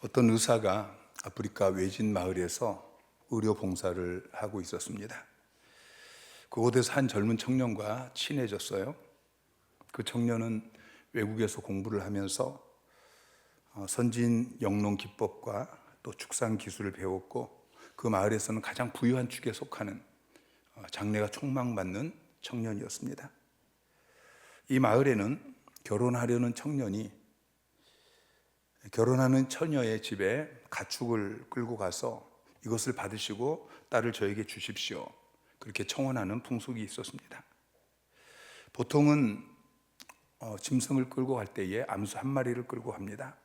어떤 의사가 아프리카 외진 마을에서 의료 봉사를 하고 있었습니다. 그곳에서 한 젊은 청년과 친해졌어요. 그 청년은 외국에서 공부를 하면서 선진 영농 기법과 또 축산 기술을 배웠고, 그 마을에서는 가장 부유한 축에 속하는 장래가 촉망받는 청년이었습니다. 이 마을에는 결혼하려는 청년이 결혼하는 처녀의 집에 가축을 끌고 가서 이것을 받으시고 딸을 저에게 주십시오, 그렇게 청혼하는 풍속이 있었습니다. 보통은 짐승을 끌고 갈 때에 암소 한 마리를 끌고 갑니다.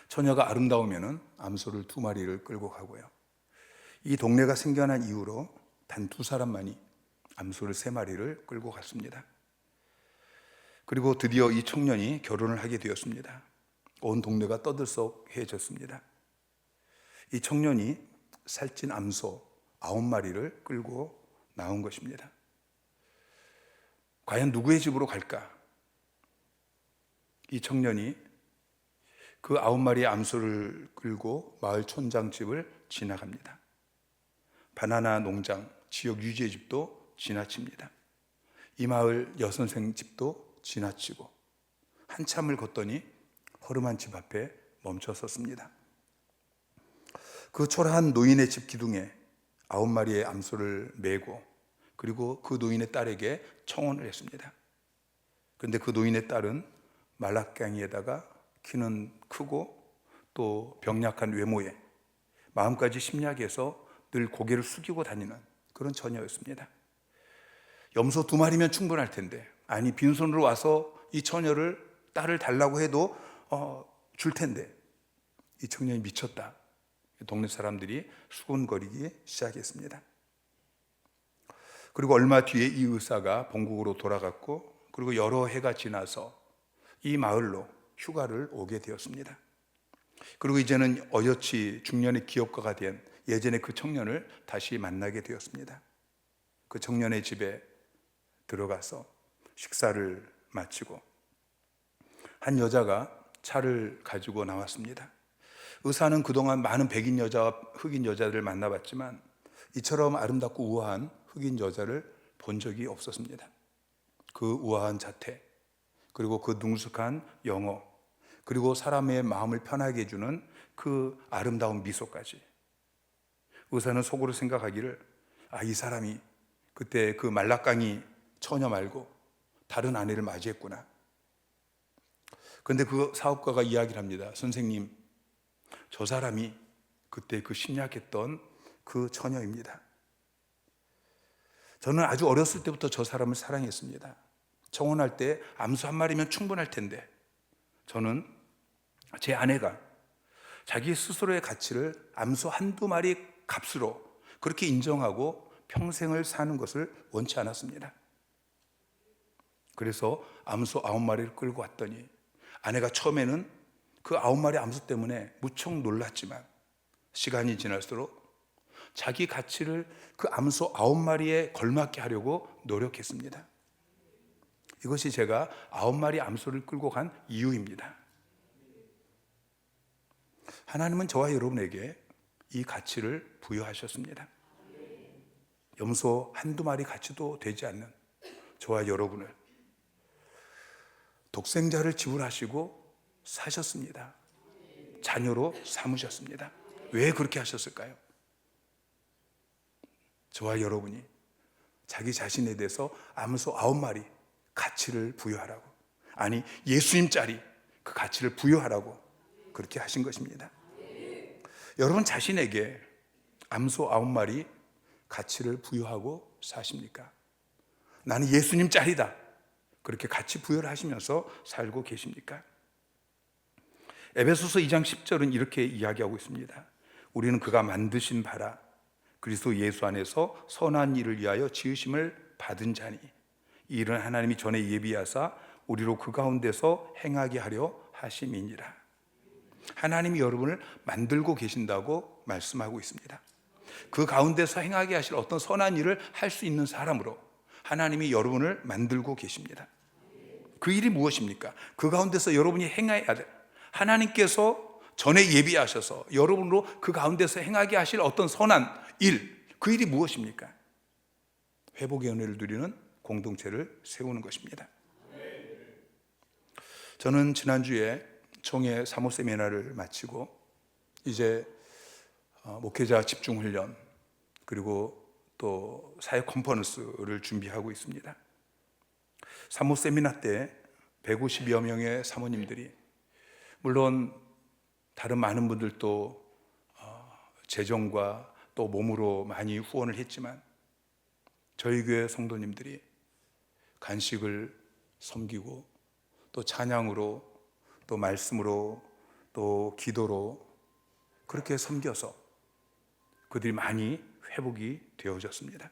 처녀가 아름다우면 암소를 2마리를 끌고 가고요. 이 동네가 생겨난 이후로 단 2사람만이 암소를 3마리를 끌고 갔습니다. 그리고 드디어 이 청년이 결혼을 하게 되었습니다. 온 동네가 떠들썩해졌습니다. 이 청년이 살찐 암소 9마리를 끌고 나온 것입니다. 과연 누구의 집으로 갈까? 이 청년이 그 9마리의 암소를 끌고 마을 촌장 집을 지나갑니다. 바나나 농장, 지역 유지의 집도 지나칩니다. 이 마을 여선생 집도 지나치고 한참을 걷더니 허름한 집 앞에 멈춰 섰습니다. 그 초라한 노인의 집 기둥에 9마리의 암소를 메고, 그리고 그 노인의 딸에게 청혼을 했습니다. 그런데 그 노인의 딸은 말라깽이에다가 키는 크고 또 병약한 외모에 마음까지 심약해서 늘 고개를 숙이고 다니는 그런 처녀였습니다. 염소 2마리면 충분할 텐데, 아니 빈손으로 와서 이 처녀를, 딸을 달라고 해도 줄 텐데, 이 청년이 미쳤다. 동네 사람들이 수군거리기 시작했습니다. 그리고 얼마 뒤에 이 의사가 본국으로 돌아갔고, 그리고 여러 해가 지나서 이 마을로 휴가를 오게 되었습니다. 그리고 이제는 어여치 중년의 기업가가 된 예전의 그 청년을 다시 만나게 되었습니다. 그 청년의 집에 들어가서 식사를 마치고 한 여자가 차를 가지고 나왔습니다. 의사는 그동안 많은 백인 여자와 흑인 여자들을 만나봤지만 이처럼 아름답고 우아한 흑인 여자를 본 적이 없었습니다. 그 우아한 자태, 그리고 그 능숙한 영어, 그리고 사람의 마음을 편하게 해주는 그 아름다운 미소까지. 의사는 속으로 생각하기를, 이 사람이 그때 그 말라깽이 처녀 말고 다른 아내를 맞이했구나. 그런데 그 사업가가 이야기를 합니다. 선생님, 저 사람이 그때 그 심약했던 그 처녀입니다. 저는 아주 어렸을 때부터 저 사람을 사랑했습니다. 청혼할 때 암소 1마리면 충분할 텐데, 저는 제 아내가 자기 스스로의 가치를 암소 1-2마리 값으로 그렇게 인정하고 평생을 사는 것을 원치 않았습니다. 그래서 암소 9마리를 끌고 왔더니 아내가 처음에는 그 9마리 암소 때문에 무척 놀랐지만 시간이 지날수록 자기 가치를 그 암소 9마리에 걸맞게 하려고 노력했습니다. 이것이 제가 9마리 암소를 끌고 간 이유입니다. 하나님은 저와 여러분에게 이 가치를 부여하셨습니다. 염소 1-2마리 가치도 되지 않는 저와 여러분을 독생자를 지불하시고 사셨습니다. 자녀로 삼으셨습니다. 왜 그렇게 하셨을까요? 저와 여러분이 자기 자신에 대해서 암소 9마리 가치를 부여하라고, 아니 예수님짜리 그 가치를 부여하라고 그렇게 하신 것입니다. 여러분 자신에게 암소 9마리 가치를 부여하고 사십니까? 나는 예수님짜리다, 그렇게 가치 부여를 하시면서 살고 계십니까? 에베소서 2장 10절은 이렇게 이야기하고 있습니다. 우리는 그가 만드신 바라 그리스도 예수 안에서 선한 일을 위하여 지으심을 받은 자니, 이 일은 하나님이 전에 예비하사 우리로 그 가운데서 행하게 하려 하심이니라. 하나님이 여러분을 만들고 계신다고 말씀하고 있습니다. 그 가운데서 행하게 하실 어떤 선한 일을 할 수 있는 사람으로 하나님이 여러분을 만들고 계십니다. 그 일이 무엇입니까? 그 가운데서 여러분이 행해야 돼. 하나님께서 전에 예비하셔서 여러분으로 그 가운데서 행하게 하실 어떤 선한 일, 그 일이 무엇입니까? 회복의 은혜를 누리는 공동체를 세우는 것입니다. 저는 지난주에 총회 사모 세미나를 마치고 이제 목회자 집중훈련 그리고 또 사역 컨퍼런스를 준비하고 있습니다. 사모 세미나 때 150여 명의 사모님들이, 물론 다른 많은 분들도 재정과 또 몸으로 많이 후원을 했지만 저희 교회 성도님들이 간식을 섬기고 또 찬양으로 또 말씀으로 또 기도로 그렇게 섬겨서 그들이 많이 회복이 되어졌습니다.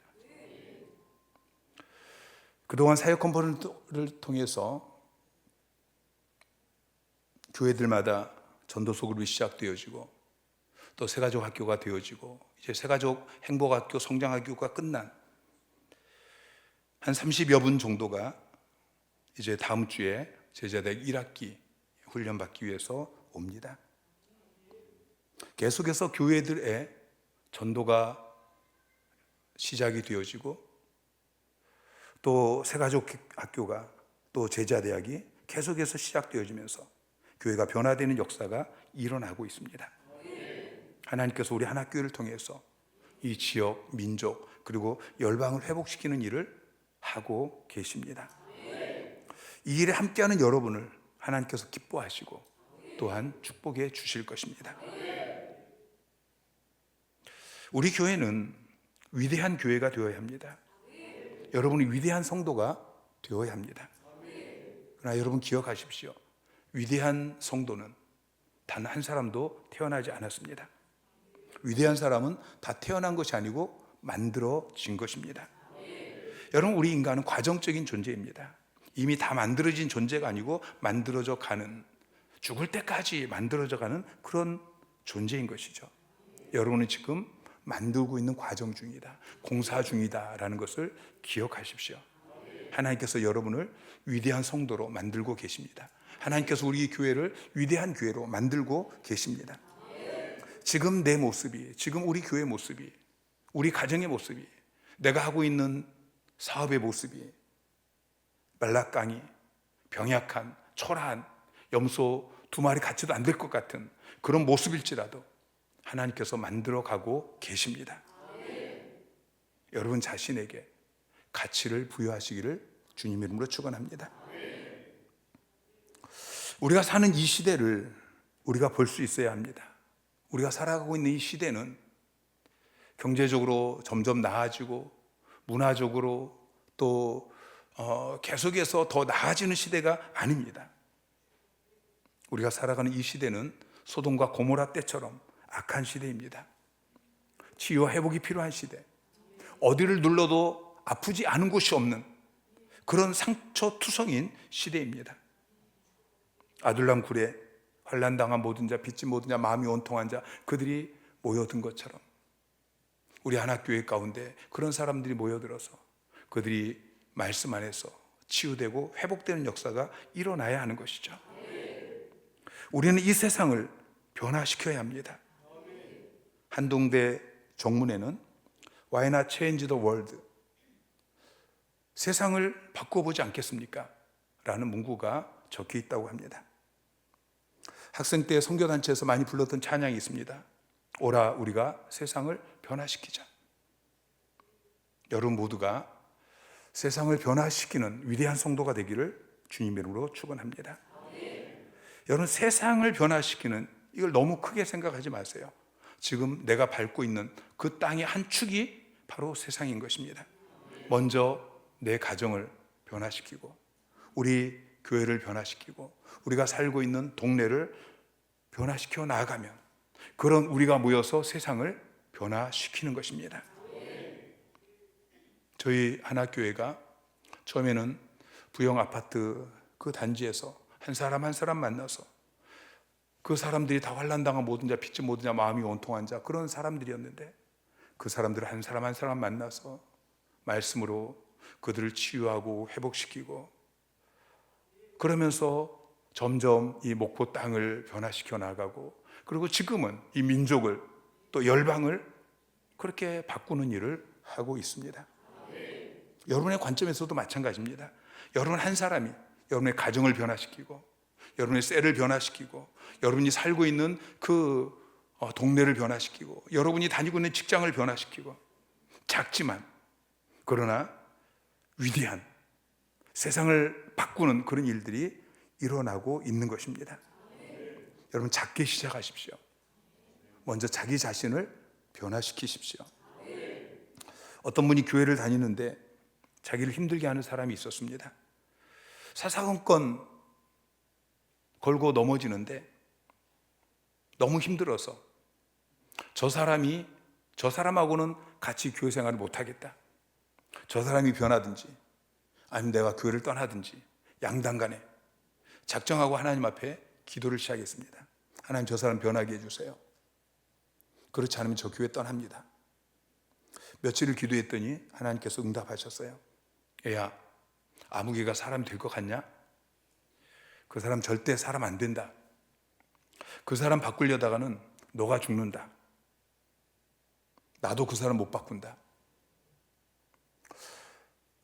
그동안 사역 컨퍼런스를 통해서 교회들마다 전도서 그룹이 시작되어지고 또 새가족 학교가 되어지고 이제 새가족 행복학교 성장학교가 끝난 한 30여 분 정도가 이제 다음 주에 제자대 1학기 훈련받기 위해서 옵니다. 계속해서 교회들의 전도가 시작이 되어지고 또 새가족 학교가 또 제자대학이 계속해서 시작되어지면서 교회가 변화되는 역사가 일어나고 있습니다. 하나님께서 우리 하나교회를 통해서 이 지역, 민족 그리고 열방을 회복시키는 일을 하고 계십니다. 이 일에 함께하는 여러분을 하나님께서 기뻐하시고 또한 축복해 주실 것입니다. 우리 교회는 위대한 교회가 되어야 합니다. 여러분이 위대한 성도가 되어야 합니다. 그러나 여러분 기억하십시오. 위대한 성도는 단 한 사람도 태어나지 않았습니다. 위대한 사람은 다 태어난 것이 아니고 만들어진 것입니다. 여러분, 우리 인간은 과정적인 존재입니다. 이미 다 만들어진 존재가 아니고 만들어져 가는, 죽을 때까지 만들어져 가는 그런 존재인 것이죠. 여러분은 지금 만들고 있는 과정 중이다, 공사 중이다라는 것을 기억하십시오. 하나님께서 여러분을 위대한 성도로 만들고 계십니다. 하나님께서 우리 교회를 위대한 교회로 만들고 계십니다. 지금 내 모습이, 지금 우리 교회 모습이, 우리 가정의 모습이, 내가 하고 있는 사업의 모습이 말라깡이 병약한, 초라한 염소 2마리 같이도 안 될 것 같은 그런 모습일지라도 하나님께서 만들어가고 계십니다. 여러분 자신에게 가치를 부여하시기를 주님 이름으로 축원합니다. 우리가 사는 이 시대를 우리가 볼 수 있어야 합니다. 우리가 살아가고 있는 이 시대는 경제적으로 점점 나아지고 문화적으로 또 계속해서 더 나아지는 시대가 아닙니다. 우리가 살아가는 이 시대는 소돔과 고모라 때처럼 악한 시대입니다. 치유와 회복이 필요한 시대, 어디를 눌러도 아프지 않은 곳이 없는 그런 상처투성인 시대입니다. 아둘람 굴에 환난당한 모든 자, 빚진 모든 자, 마음이 온통한 자, 그들이 모여든 것처럼 우리 하나교회 가운데 그런 사람들이 모여들어서 그들이 말씀 안에서 치유되고 회복되는 역사가 일어나야 하는 것이죠. 우리는 이 세상을 변화시켜야 합니다. 한동대 정문에는 Why not change the world? 세상을 바꿔보지 않겠습니까? 라는 문구가 적혀 있다고 합니다. 학생 때 선교단체에서 많이 불렀던 찬양이 있습니다. 오라 우리가 세상을 변화시키자. 여러분 모두가 세상을 변화시키는 위대한 성도가 되기를 주님 이름으로 축원합니다. 여러분 세상을 변화시키는, 이걸 너무 크게 생각하지 마세요. 지금 내가 밟고 있는 그 땅의 한 축이 바로 세상인 것입니다. 먼저 내 가정을 변화시키고 우리 교회를 변화시키고 우리가 살고 있는 동네를 변화시켜 나아가면 그런 우리가 모여서 세상을 변화시키는 것입니다. 저희 하나교회가 처음에는 부영 아파트 그 단지에서 한 사람 한 사람 만나서 그 사람들이 다 환난당한 모든 자, 빚진 모든 자, 마음이 온통한 자, 그런 사람들이었는데 그 사람들을 한 사람 한 사람 만나서 말씀으로 그들을 치유하고 회복시키고 그러면서 점점 이 목포 땅을 변화시켜 나가고 그리고 지금은 이 민족을 또 열방을 그렇게 바꾸는 일을 하고 있습니다. 여러분의 관점에서도 마찬가지입니다. 여러분 한 사람이 여러분의 가정을 변화시키고 여러분의 셀을 변화시키고 여러분이 살고 있는 그 동네를 변화시키고 여러분이 다니고 있는 직장을 변화시키고 작지만 그러나 위대한 세상을 바꾸는 그런 일들이 일어나고 있는 것입니다. 여러분 작게 시작하십시오. 먼저 자기 자신을 변화시키십시오. 어떤 분이 교회를 다니는데 자기를 힘들게 하는 사람이 있었습니다. 사사건건 걸고 넘어지는데 너무 힘들어서 저 사람하고는 같이 교회 생활을 못하겠다, 저 사람이 변하든지 아니면 내가 교회를 떠나든지 양당간에 작정하고 하나님 앞에 기도를 시작했습니다. 하나님, 저 사람 변하게 해주세요. 그렇지 않으면 저 교회 떠납니다. 며칠을 기도했더니 하나님께서 응답하셨어요. 얘야, 아무개가 사람 될 것 같냐? 그 사람 절대 사람 안 된다. 그 사람 바꾸려다가는 너가 죽는다. 나도 그 사람 못 바꾼다.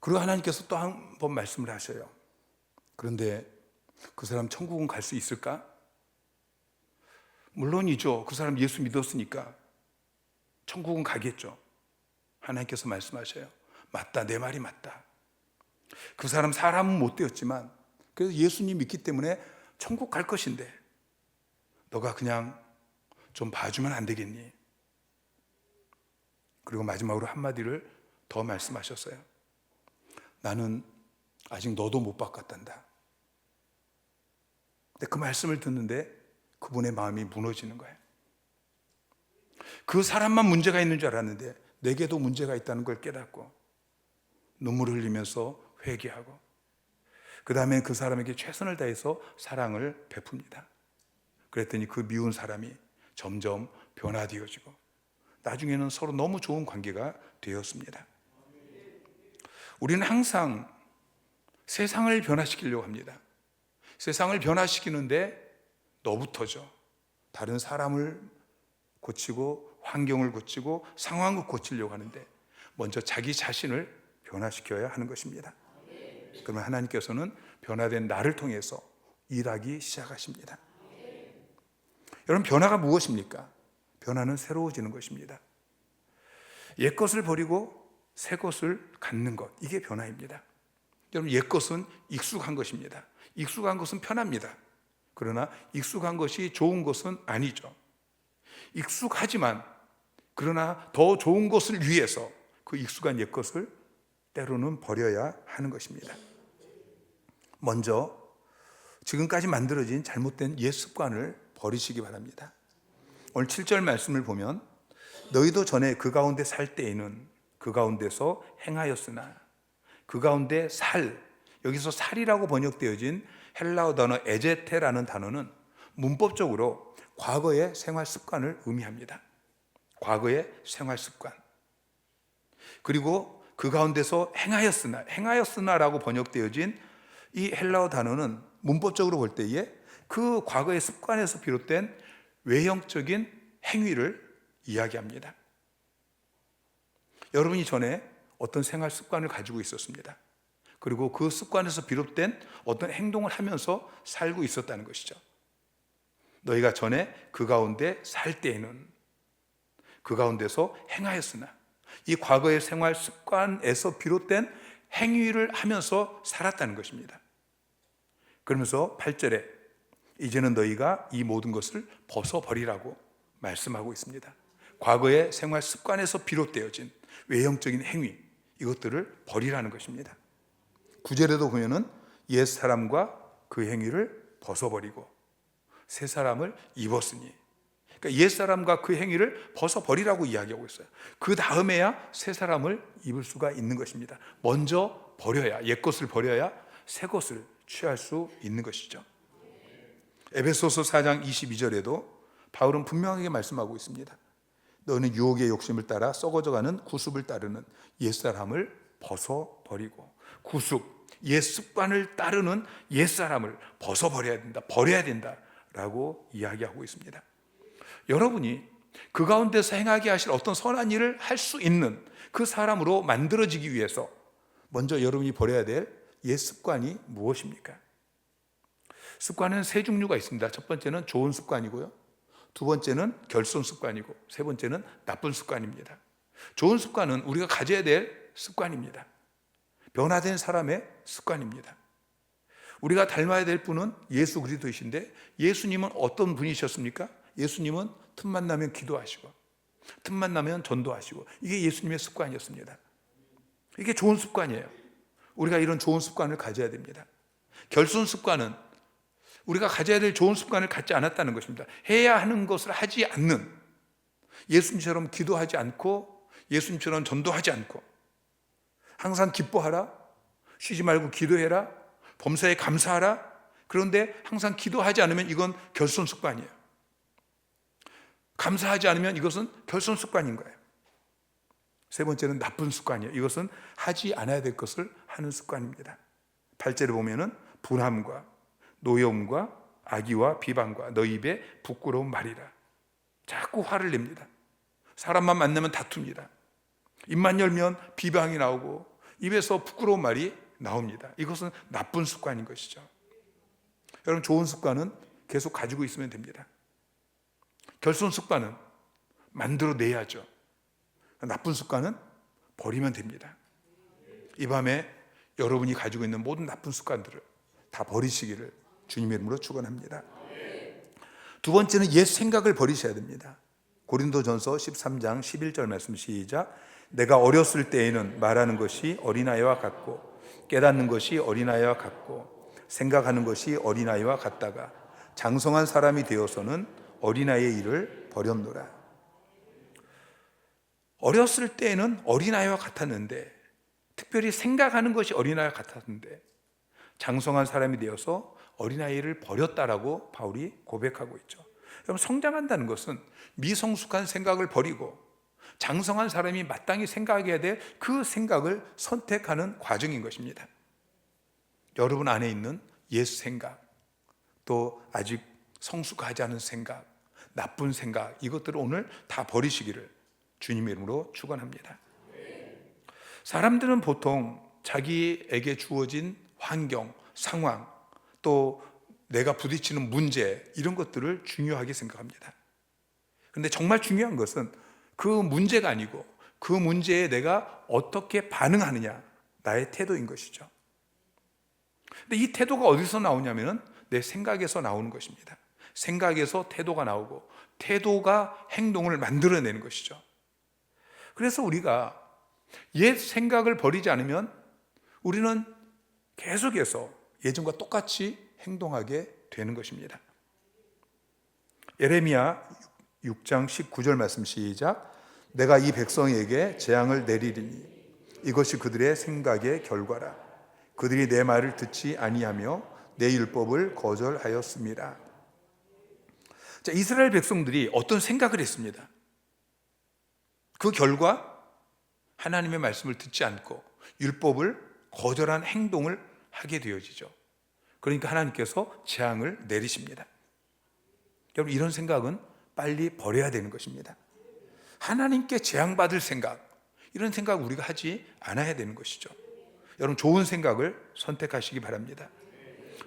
그리고 하나님께서 또 한 번 말씀을 하셔요. 그런데 그 사람 천국은 갈 수 있을까? 물론이죠. 그 사람 예수 믿었으니까 천국은 가겠죠. 하나님께서 말씀하셔요. 맞다, 내 말이 맞다. 그 사람은 못 되었지만 그래서 예수님 믿기 때문에 천국 갈 것인데 너가 그냥 좀 봐주면 안 되겠니? 그리고 마지막으로 한마디를 더 말씀하셨어요. 나는 아직 너도 못 바꿨단다. 근데 그 말씀을 듣는데 그분의 마음이 무너지는 거예요. 그 사람만 문제가 있는 줄 알았는데 내게도 문제가 있다는 걸 깨닫고 눈물을 흘리면서 회개하고 그 다음에 그 사람에게 최선을 다해서 사랑을 베풉니다. 그랬더니 그 미운 사람이 점점 변화되어지고 나중에는 서로 너무 좋은 관계가 되었습니다. 우리는 항상 세상을 변화시키려고 합니다. 세상을 변화시키는데 너부터죠. 다른 사람을 고치고 환경을 고치고 상황을 고치려고 하는데 먼저 자기 자신을 변화시켜야 하는 것입니다. 그러면 하나님께서는 변화된 나를 통해서 일하기 시작하십니다. 여러분, 변화가 무엇입니까? 변화는 새로워지는 것입니다. 옛 것을 버리고 새 것을 갖는 것, 이게 변화입니다. 여러분, 옛 것은 익숙한 것입니다. 익숙한 것은 편합니다. 그러나 익숙한 것이 좋은 것은 아니죠. 익숙하지만 그러나 더 좋은 것을 위해서 그 익숙한 옛 것을 때로는 버려야 하는 것입니다. 먼저 지금까지 만들어진 잘못된 옛 습관을 버리시기 바랍니다. 오늘 7절 말씀을 보면 너희도 전에 그 가운데 살 때에는 그 가운데서 행하였으나 그 가운데 여기서 살이라고 번역되어진 헬라어 단어 에제테라는 단어는 문법적으로 과거의 생활 습관을 의미합니다. 과거의 생활 습관. 그리고 그 가운데서 행하였으나라고 번역되어진 이 헬라어 단어는 문법적으로 볼 때에 그 과거의 습관에서 비롯된 외형적인 행위를 이야기합니다. 여러분이 전에 어떤 생활 습관을 가지고 있었습니다. 그리고 그 습관에서 비롯된 어떤 행동을 하면서 살고 있었다는 것이죠. 너희가 전에 그 가운데 살 때에는 그 가운데서 행하였으나, 이 과거의 생활 습관에서 비롯된 행위를 하면서 살았다는 것입니다. 그러면서 8절에 이제는 너희가 이 모든 것을 벗어버리라고 말씀하고 있습니다. 과거의 생활 습관에서 비롯되어진 외형적인 행위, 이것들을 버리라는 것입니다. 9절에도 보면은 옛사람과 그 행위를 벗어버리고 새 사람을 입었으니, 그러니까 옛사람과 그 행위를 벗어버리라고 이야기하고 있어요. 그 다음에야 새 사람을 입을 수가 있는 것입니다. 먼저 버려야, 옛 것을 버려야 새 것을 취할 수 있는 것이죠. 에베소서 4장 22절에도 바울은 분명하게 말씀하고 있습니다. 너는 유혹의 욕심을 따라 썩어져가는 구습을 따르는 옛사람을 벗어버리고, 구습, 옛 습관을 따르는 옛사람을 벗어버려야 된다, 버려야 된다라고 이야기하고 있습니다. 여러분이 그 가운데서 행하게 하실 어떤 선한 일을 할 수 있는 그 사람으로 만들어지기 위해서 먼저 여러분이 버려야 될 옛 습관이 무엇입니까? 습관은 세 종류가 있습니다. 첫 번째는 좋은 습관이고요, 두 번째는 결손 습관이고, 세 번째는 나쁜 습관입니다. 좋은 습관은 우리가 가져야 될 습관입니다. 변화된 사람의 습관입니다. 우리가 닮아야 될 분은 예수 그리스도이신데, 예수님은 어떤 분이셨습니까? 예수님은 틈만 나면 기도하시고 틈만 나면 전도하시고, 이게 예수님의 습관이었습니다. 이게 좋은 습관이에요. 우리가 이런 좋은 습관을 가져야 됩니다. 결손 습관은 우리가 가져야 될 좋은 습관을 갖지 않았다는 것입니다. 해야 하는 것을 하지 않는, 예수님처럼 기도하지 않고 예수님처럼 전도하지 않고, 항상 기뻐하라, 쉬지 말고 기도해라, 범사에 감사하라. 그런데 항상 기도하지 않으면 이건 결손 습관이에요. 감사하지 않으면 이것은 결손 습관인 거예요. 세 번째는 나쁜 습관이에요. 이것은 하지 않아야 될 것을 하는 습관입니다. 8절에 보면은 분함과 노여움과 악의와 비방과 너 입에 부끄러운 말이라. 자꾸 화를 냅니다. 사람만 만나면 다툽니다. 입만 열면 비방이 나오고 입에서 부끄러운 말이 나옵니다. 이것은 나쁜 습관인 것이죠. 여러분, 좋은 습관은 계속 가지고 있으면 됩니다. 결손 습관은 만들어내야죠. 나쁜 습관은 버리면 됩니다. 이 밤에 여러분이 가지고 있는 모든 나쁜 습관들을 다 버리시기를 주님의 이름으로 축원합니다. 두 번째는 옛 생각을 버리셔야 됩니다. 고린도전서 13장 11절 말씀 시작. 내가 어렸을 때에는 말하는 것이 어린아이와 같고 깨닫는 것이 어린아이와 같고 생각하는 것이 어린아이와 같다가 장성한 사람이 되어서는 어린아이의 일을 버렸노라. 어렸을 때에는 어린아이와 같았는데, 특별히 생각하는 것이 어린아이와 같았는데 장성한 사람이 되어서 어린아이를 버렸다라고 바울이 고백하고 있죠. 여러분, 성장한다는 것은 미성숙한 생각을 버리고 장성한 사람이 마땅히 생각해야 될 그 생각을 선택하는 과정인 것입니다. 여러분 안에 있는 옛 생각, 또 아직 성숙하지 않은 생각, 나쁜 생각, 이것들을 오늘 다 버리시기를 주님의 이름으로 축원합니다. 사람들은 보통 자기에게 주어진 환경, 상황, 또 내가 부딪히는 문제, 이런 것들을 중요하게 생각합니다. 그런데 정말 중요한 것은 그 문제가 아니고 그 문제에 내가 어떻게 반응하느냐, 나의 태도인 것이죠. 근데 이 태도가 어디서 나오냐면은 내 생각에서 나오는 것입니다. 생각에서 태도가 나오고 태도가 행동을 만들어내는 것이죠. 그래서 우리가 옛 생각을 버리지 않으면 우리는 계속해서 예전과 똑같이 행동하게 되는 것입니다. 예레미야 6장 19절 말씀 시작. 내가 이 백성에게 재앙을 내리리니 이것이 그들의 생각의 결과라. 그들이 내 말을 듣지 아니하며 내 율법을 거절하였습니다. 자, 이스라엘 백성들이 어떤 생각을 했습니다. 그 결과 하나님의 말씀을 듣지 않고 율법을 거절한 행동을 하게 되어지죠. 그러니까 하나님께서 재앙을 내리십니다. 여러분, 이런 생각은 빨리 버려야 되는 것입니다. 하나님께 재앙받을 생각, 이런 생각 우리가 하지 않아야 되는 것이죠. 여러분, 좋은 생각을 선택하시기 바랍니다.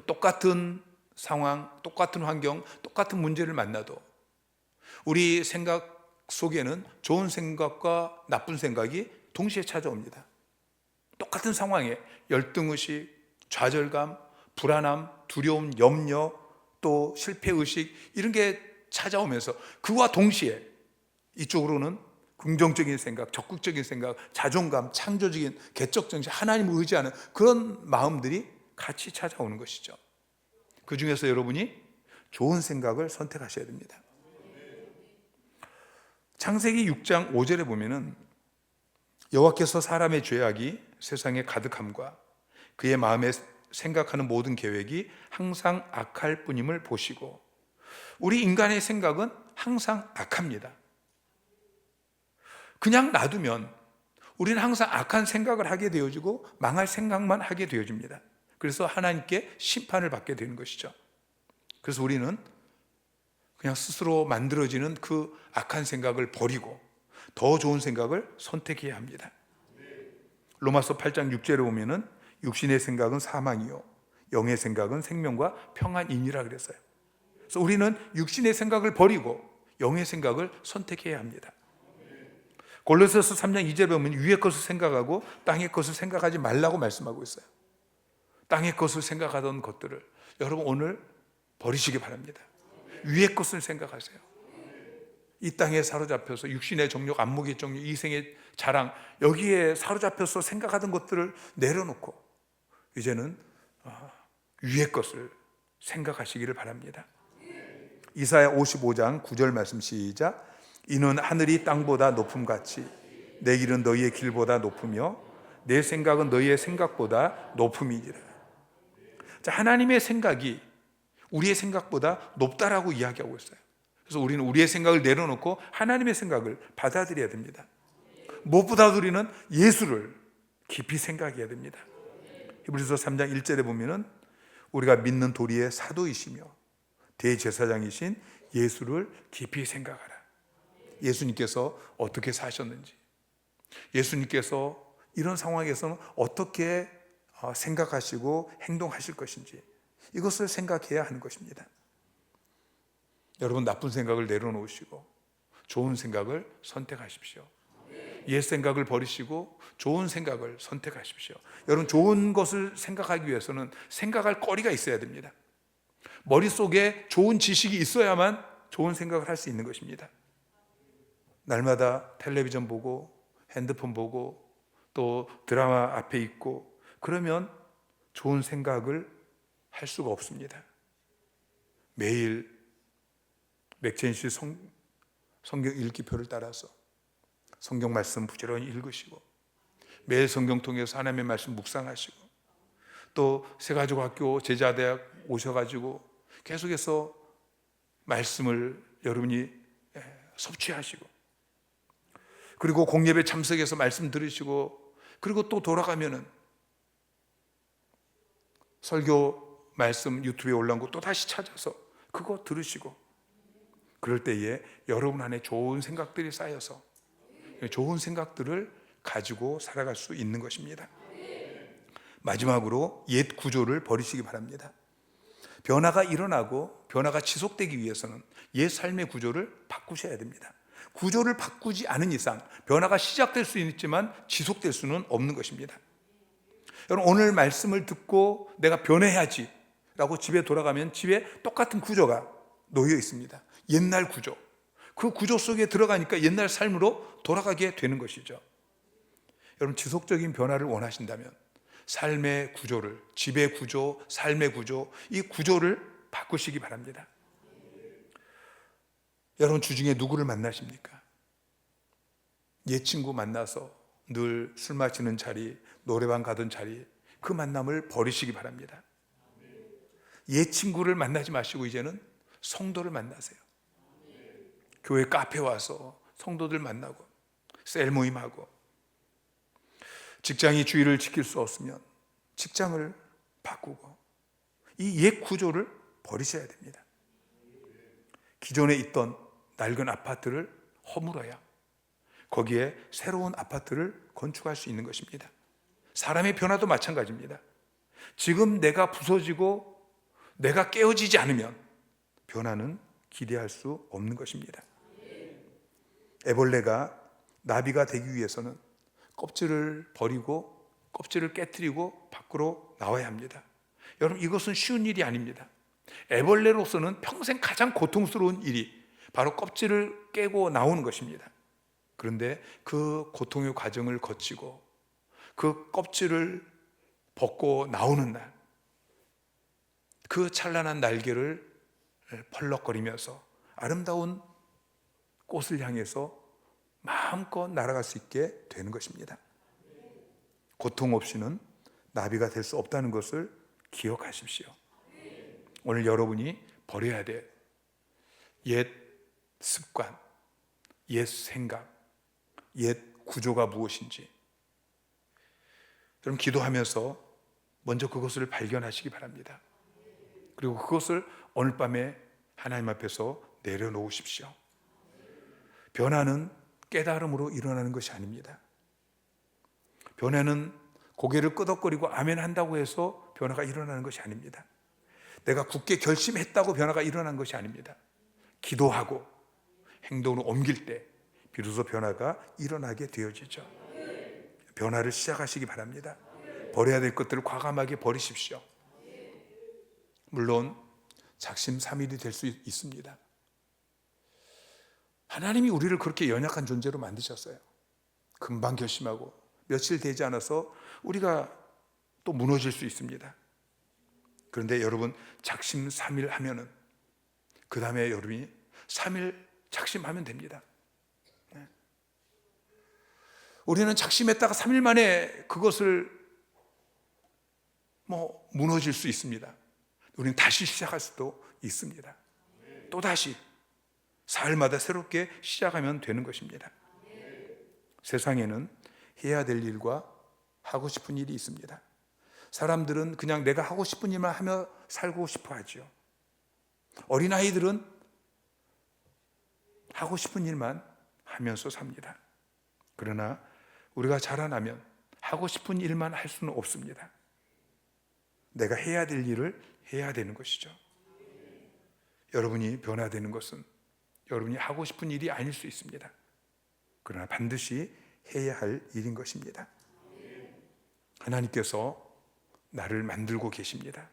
똑같은 상황, 똑같은 환경, 똑같은 문제를 만나도 우리 생각 속에는 좋은 생각과 나쁜 생각이 동시에 찾아옵니다. 똑같은 상황에 열등의식, 좌절감, 불안함, 두려움, 염려, 또 실패의식, 이런 게 찾아오면서 그와 동시에 이쪽으로는 긍정적인 생각, 적극적인 생각, 자존감, 창조적인 개척정신, 하나님을 의지하는 그런 마음들이 같이 찾아오는 것이죠. 그 중에서 여러분이 좋은 생각을 선택하셔야 됩니다. 창세기 6장 5절에 보면은 여호와께서 사람의 죄악이 세상에 가득함과 그의 마음에 생각하는 모든 계획이 항상 악할 뿐임을 보시고, 우리 인간의 생각은 항상 악합니다. 그냥 놔두면 우리는 항상 악한 생각을 하게 되어지고 망할 생각만 하게 되어집니다. 그래서 하나님께 심판을 받게 되는 것이죠. 그래서 우리는 그냥 스스로 만들어지는 그 악한 생각을 버리고 더 좋은 생각을 선택해야 합니다. 로마서 8장 6절에 보면은 육신의 생각은 사망이요 영의 생각은 생명과 평안이니라 그랬어요. 그래서 우리는 육신의 생각을 버리고 영의 생각을 선택해야 합니다. 골로새서 3장 2절에 보면 위의 것을 생각하고 땅의 것을 생각하지 말라고 말씀하고 있어요. 땅의 것을 생각하던 것들을 여러분 오늘 버리시기 바랍니다. 위의 것을 생각하세요. 이 땅에 사로잡혀서 육신의 정욕, 안목의 정욕, 이생의 자랑, 여기에 사로잡혀서 생각하던 것들을 내려놓고 이제는 위의 것을 생각하시기를 바랍니다. 이사야 55장 9절 말씀 시작. 이는 하늘이 땅보다 높음같이 내 길은 너희의 길보다 높으며 내 생각은 너희의 생각보다 높음이니라. 자, 하나님의 생각이 우리의 생각보다 높다라고 이야기하고 있어요. 그래서 우리는 우리의 생각을 내려놓고 하나님의 생각을 받아들여야 됩니다. 무엇보다도 우리는 예수를 깊이 생각해야 됩니다. 히브리서 3장 1절에 보면은 우리가 믿는 도리의 사도이시며 대제사장이신 예수를 깊이 생각하라. 예수님께서 어떻게 사셨는지, 예수님께서 이런 상황에서는 어떻게 생각하시고 행동하실 것인지 이것을 생각해야 하는 것입니다. 여러분 나쁜 생각을 내려놓으시고 좋은 생각을 선택하십시오. 옛 생각을 버리시고 좋은 생각을 선택하십시오. 여러분 좋은 것을 생각하기 위해서는 생각할 거리가 있어야 됩니다. 머릿속에 좋은 지식이 있어야만 좋은 생각을 할 수 있는 것입니다. 날마다 텔레비전 보고 핸드폰 보고 또 드라마 앞에 있고 그러면 좋은 생각을 할 수가 없습니다. 매일 맥체인시 성경 읽기표를 따라서 성경 말씀 부지런히 읽으시고 매일 성경 통해서 하나님의 말씀 묵상하시고 또 새가족학교 제자대학 오셔가지고 계속해서 말씀을 여러분이 섭취하시고 그리고 공예배 참석해서 말씀 들으시고 그리고 또 돌아가면은 설교 말씀 유튜브에 올라온 거 또 다시 찾아서 그거 들으시고 그럴 때에 여러분 안에 좋은 생각들이 쌓여서 좋은 생각들을 가지고 살아갈 수 있는 것입니다. 마지막으로 옛 구조를 버리시기 바랍니다. 변화가 일어나고 변화가 지속되기 위해서는 옛 삶의 구조를 바꾸셔야 됩니다. 구조를 바꾸지 않은 이상 변화가 시작될 수 있지만 지속될 수는 없는 것입니다. 여러분 오늘 말씀을 듣고 내가 변해야지 라고 집에 돌아가면 집에 똑같은 구조가 놓여 있습니다. 옛날 구조. 그 구조 속에 들어가니까 옛날 삶으로 돌아가게 되는 것이죠. 여러분 지속적인 변화를 원하신다면 삶의 구조를, 집의 구조, 삶의 구조, 이 구조를 바꾸시기 바랍니다. 여러분 주중에 누구를 만나십니까? 옛 친구 만나서 늘 술 마시는 자리, 노래방 가던 자리, 그 만남을 버리시기 바랍니다. 옛 친구를 만나지 마시고 이제는 성도를 만나세요. 교회 카페 와서 성도들 만나고 셀 모임하고 직장이 주의를 지킬 수 없으면 직장을 바꾸고 이 옛 구조를 버리셔야 됩니다. 기존에 있던 낡은 아파트를 허물어야 거기에 새로운 아파트를 건축할 수 있는 것입니다. 사람의 변화도 마찬가지입니다. 지금 내가 부서지고 내가 깨어지지 않으면 변화는 기대할 수 없는 것입니다. 애벌레가 나비가 되기 위해서는 껍질을 버리고 껍질을 깨트리고 밖으로 나와야 합니다. 여러분 이것은 쉬운 일이 아닙니다. 애벌레로서는 평생 가장 고통스러운 일이 바로 껍질을 깨고 나오는 것입니다. 그런데 그 고통의 과정을 거치고 그 껍질을 벗고 나오는 날, 그 찬란한 날개를 펄럭거리면서 아름다운 꽃을 향해서 마음껏 날아갈 수 있게 되는 것입니다. 고통 없이는 나비가 될 수 없다는 것을 기억하십시오. 오늘 여러분이 버려야 될 옛 습관, 옛 생각, 옛 구조가 무엇인지 여러분 기도하면서 먼저 그것을 발견하시기 바랍니다. 그리고 그것을 오늘 밤에 하나님 앞에서 내려놓으십시오. 변화는 깨달음으로 일어나는 것이 아닙니다. 변화는 고개를 끄덕거리고 아멘 한다고 해서 변화가 일어나는 것이 아닙니다. 내가 굳게 결심했다고 변화가 일어난 것이 아닙니다. 기도하고 행동으로 옮길 때 비로소 변화가 일어나게 되어지죠. 변화를 시작하시기 바랍니다. 버려야 될 것들을 과감하게 버리십시오. 물론 작심삼일이 될 수 있습니다. 하나님이 우리를 그렇게 연약한 존재로 만드셨어요. 금방 결심하고 며칠 되지 않아서 우리가 또 무너질 수 있습니다. 그런데 여러분, 작심삼일 하면은 그 다음에 여러분이 3일 작심하면 됩니다. 우리는 작심했다가 3일 만에 그것을 무너질 수 있습니다. 우리는 다시 시작할 수도 있습니다. 또 다시 사흘마다 새롭게 시작하면 되는 것입니다. 세상에는 해야 될 일과 하고 싶은 일이 있습니다. 사람들은 그냥 내가 하고 싶은 일만 하며 살고 싶어 하죠. 어린아이들은 하고 싶은 일만 하면서 삽니다. 그러나 우리가 자라나면 하고 싶은 일만 할 수는 없습니다. 내가 해야 될 일을 해야 되는 것이죠. 여러분이 변화되는 것은 여러분이 하고 싶은 일이 아닐 수 있습니다. 그러나 반드시 해야 할 일인 것입니다. 하나님께서 나를 만들고 계십니다.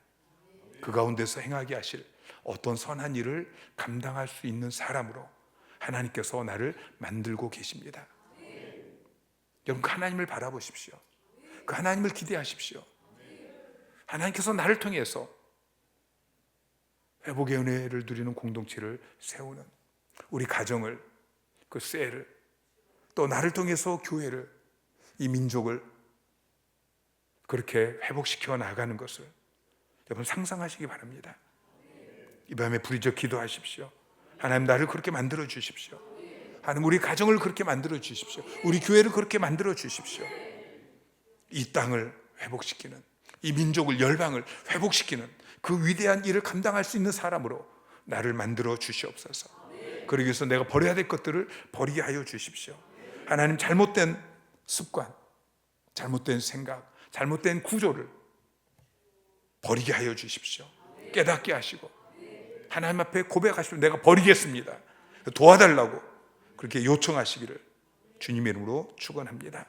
그 가운데서 행하게 하실 어떤 선한 일을 감당할 수 있는 사람으로 하나님께서 나를 만들고 계십니다. 여러분, 그 하나님을 바라보십시오. 그 하나님을 기대하십시오. 하나님께서 나를 통해서 회복의 은혜를 누리는 공동체를 세우는 우리 가정을, 그 셀을, 또 나를 통해서 교회를, 이 민족을 그렇게 회복시켜 나가는 것을 여러분 상상하시기 바랍니다. 이 밤에 부르짖어 기도하십시오. 하나님, 나를 그렇게 만들어 주십시오. 하나님, 우리 가정을 그렇게 만들어 주십시오. 우리 교회를 그렇게 만들어 주십시오. 이 땅을 회복시키는, 이 민족을, 열방을 회복시키는 그 위대한 일을 감당할 수 있는 사람으로 나를 만들어 주시옵소서. 그러기 위해서 내가 버려야 될 것들을 버리게 하여 주십시오. 하나님, 잘못된 습관, 잘못된 생각, 잘못된 구조를 버리게 하여 주십시오. 깨닫게 하시고 하나님 앞에 고백하시고 내가 버리겠습니다, 도와달라고 그렇게 요청하시기를 주님의 이름으로 축원합니다.